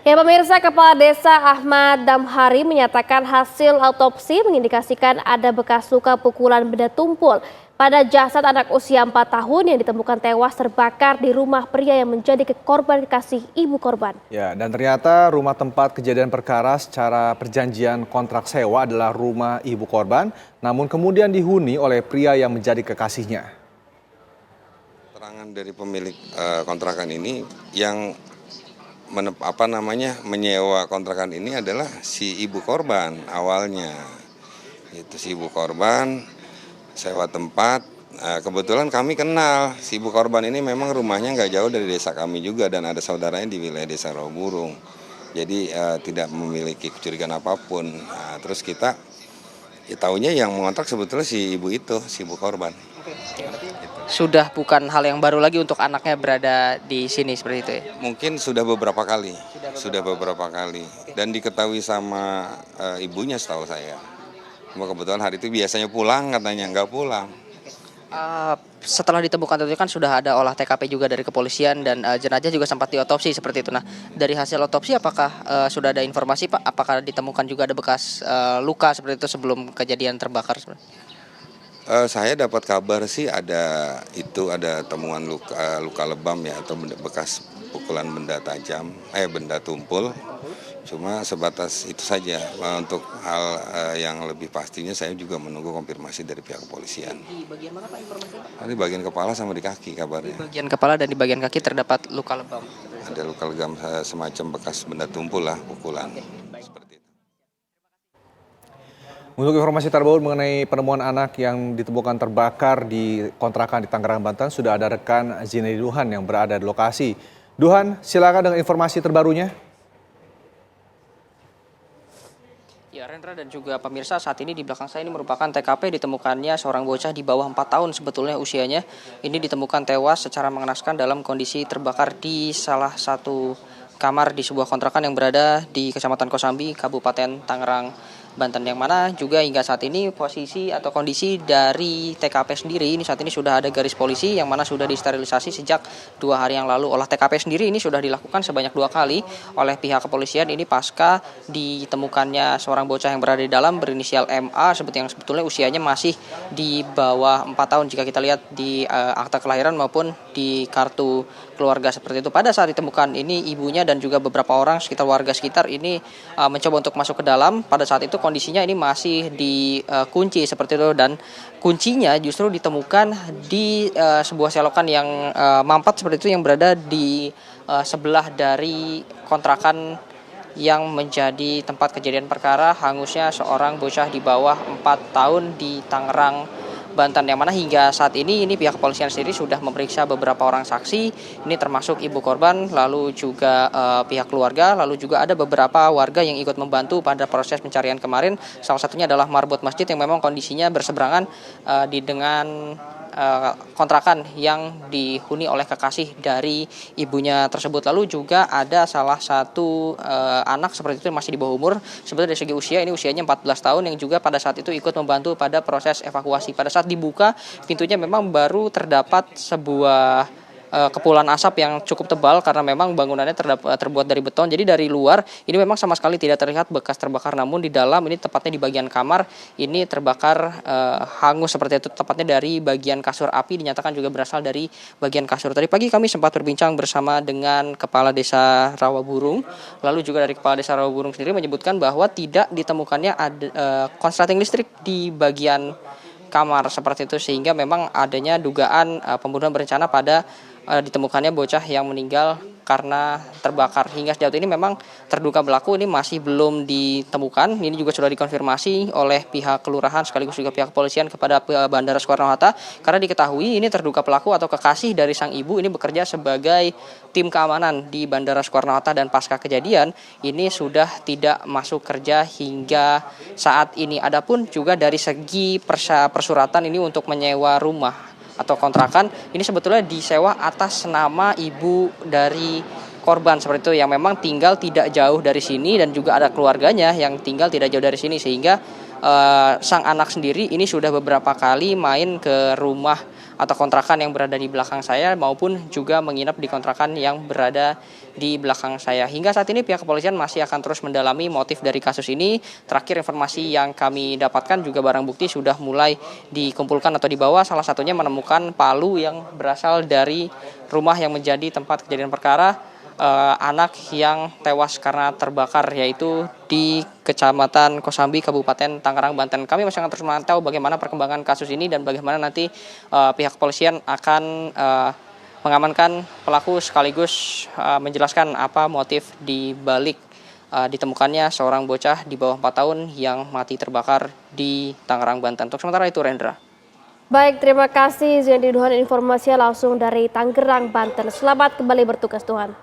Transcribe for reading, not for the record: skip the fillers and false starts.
Ya pemirsa, Kepala Desa Ahmad Damhari menyatakan hasil autopsi mengindikasikan ada bekas luka pukulan benda tumpul pada jasad anak usia 4 tahun yang ditemukan tewas terbakar di rumah pria yang menjadi korban kekasih ibu korban. Ya, dan ternyata rumah tempat kejadian perkara secara perjanjian kontrak sewa adalah rumah ibu korban, namun kemudian dihuni oleh pria yang menjadi kekasihnya. Keterangan dari pemilik kontrakan ini yang menyewa kontrakan ini adalah si ibu korban awalnya. Itu si ibu korban sewa tempat. Kebetulan kami kenal si ibu korban ini, memang rumahnya nggak jauh dari desa kami juga dan ada saudaranya di wilayah desa Rawaburung. Jadi tidak memiliki kecurigaan apapun. Terus kita tahunya yang mengontrak sebetulnya si ibu itu, si ibu korban. Sudah bukan hal yang baru lagi untuk anaknya berada di sini seperti itu ya? Mungkin sudah beberapa kali, dan diketahui sama ibunya setahu saya. Cuma kebetulan hari itu biasanya pulang, katanya nggak pulang. Setelah ditemukan itu kan sudah ada olah TKP juga dari kepolisian dan jenazah juga sempat diotopsi seperti itu. Nah, dari hasil otopsi apakah sudah ada informasi Pak? Apakah ditemukan juga ada bekas luka seperti itu sebelum kejadian terbakar? Saya dapat kabar sih ada temuan luka lebam ya, atau bekas pukulan benda tajam, benda tumpul. Cuma sebatas itu saja. Untuk hal yang lebih pastinya saya juga menunggu konfirmasi dari pihak kepolisian. Di bagian mana Pak informasinya? Di bagian kepala sama di kaki kabarnya. Di bagian kepala dan di bagian kaki terdapat luka lebam. Ada luka lebam semacam bekas benda tumpul lah, pukulan. Seperti itu. Untuk informasi terbaru mengenai penemuan anak yang ditemukan terbakar di kontrakan di Tangerang, Banten, sudah ada rekan Zinedi Duhan yang berada di lokasi. Duhan, silakan dengan informasi terbarunya. Ya, Rendra dan juga pemirsa, saat ini di belakang saya ini merupakan TKP ditemukannya seorang bocah di bawah 4 tahun sebetulnya usianya. Ini ditemukan tewas secara mengenaskan dalam kondisi terbakar di salah satu kamar di sebuah kontrakan yang berada di Kecamatan Kosambi, Kabupaten Tangerang, Banten, yang mana juga hingga saat ini posisi atau kondisi dari TKP sendiri ini saat ini sudah ada garis polisi yang mana sudah disterilisasi sejak 2 hari yang lalu. Olah TKP sendiri ini sudah dilakukan sebanyak 2 kali oleh pihak kepolisian. Ini pasca ditemukannya seorang bocah yang berada di dalam berinisial MA seperti yang sebetulnya usianya masih di bawah 4 tahun jika kita lihat di akta kelahiran maupun di kartu keluarga seperti itu. Pada saat ditemukan ini ibunya dan juga beberapa orang sekitar warga sekitar ini mencoba untuk masuk ke dalam. Pada saat itu kondisinya ini masih dikunci seperti itu, dan kuncinya justru ditemukan di sebuah selokan yang mampat seperti itu yang berada di sebelah dari kontrakan yang menjadi tempat kejadian perkara hangusnya seorang bocah di bawah 4 tahun di Tangerang, Banten, yang mana hingga saat ini pihak kepolisian sendiri sudah memeriksa beberapa orang saksi, ini termasuk ibu korban, lalu juga pihak keluarga, lalu juga ada beberapa warga yang ikut membantu pada proses pencarian kemarin. Salah satunya adalah marbot masjid yang memang kondisinya berseberangan dengan kontrakan yang dihuni oleh kekasih dari ibunya tersebut. Lalu juga ada salah satu anak seperti itu yang masih di bawah umur, sebetulnya dari segi usia ini usianya 14 tahun yang juga pada saat itu ikut membantu pada proses evakuasi. Pada saat dibuka pintunya memang baru terdapat sebuah kepulan asap yang cukup tebal karena memang bangunannya terbuat dari beton. Jadi dari luar ini memang sama sekali tidak terlihat bekas terbakar, namun di dalam ini tepatnya di bagian kamar ini terbakar hangus seperti itu, tepatnya dari bagian kasur. Api dinyatakan juga berasal dari bagian kasur. Tadi pagi kami sempat berbincang bersama dengan Kepala Desa Rawaburung, lalu juga dari Kepala Desa Rawaburung sendiri menyebutkan bahwa tidak ditemukannya ada konsleting listrik di bagian kamar seperti itu, sehingga memang adanya dugaan pembunuhan berencana pada ditemukannya bocah yang meninggal karena terbakar. Hingga sejauh ini memang terduga pelaku ini masih belum ditemukan. Ini juga sudah dikonfirmasi oleh pihak kelurahan sekaligus juga pihak kepolisian kepada Bandara Soekarno-Hatta, karena diketahui ini terduga pelaku atau kekasih dari sang ibu ini bekerja sebagai tim keamanan di Bandara Soekarno-Hatta, dan pasca kejadian ini sudah tidak masuk kerja hingga saat ini. Adapun juga dari segi persuratan ini untuk menyewa rumah atau kontrakan ini sebetulnya disewa atas nama ibu dari korban seperti itu, yang memang tinggal tidak jauh dari sini dan juga ada keluarganya yang tinggal tidak jauh dari sini, sehingga sang anak sendiri ini sudah beberapa kali main ke rumah atau kontrakan yang berada di belakang saya maupun juga menginap di kontrakan yang berada di belakang saya. Hingga saat ini pihak kepolisian masih akan terus mendalami motif dari kasus ini. Terakhir informasi yang kami dapatkan juga barang bukti sudah mulai dikumpulkan atau dibawa. Salah satunya menemukan palu yang berasal dari rumah yang menjadi tempat kejadian perkara. Anak yang tewas karena terbakar, yaitu di Kecamatan Kosambi, Kabupaten Tangerang, Banten. Kami masih akan terus memantau bagaimana perkembangan kasus ini dan bagaimana nanti pihak kepolisian akan mengamankan pelaku sekaligus menjelaskan apa motif di balik ditemukannya seorang bocah di bawah 4 tahun yang mati terbakar di Tangerang, Banten. Untuk sementara itu, Rendra. Baik, terima kasih Zendi Duhan informasinya langsung dari Tangerang, Banten. Selamat kembali bertugas Tuhan.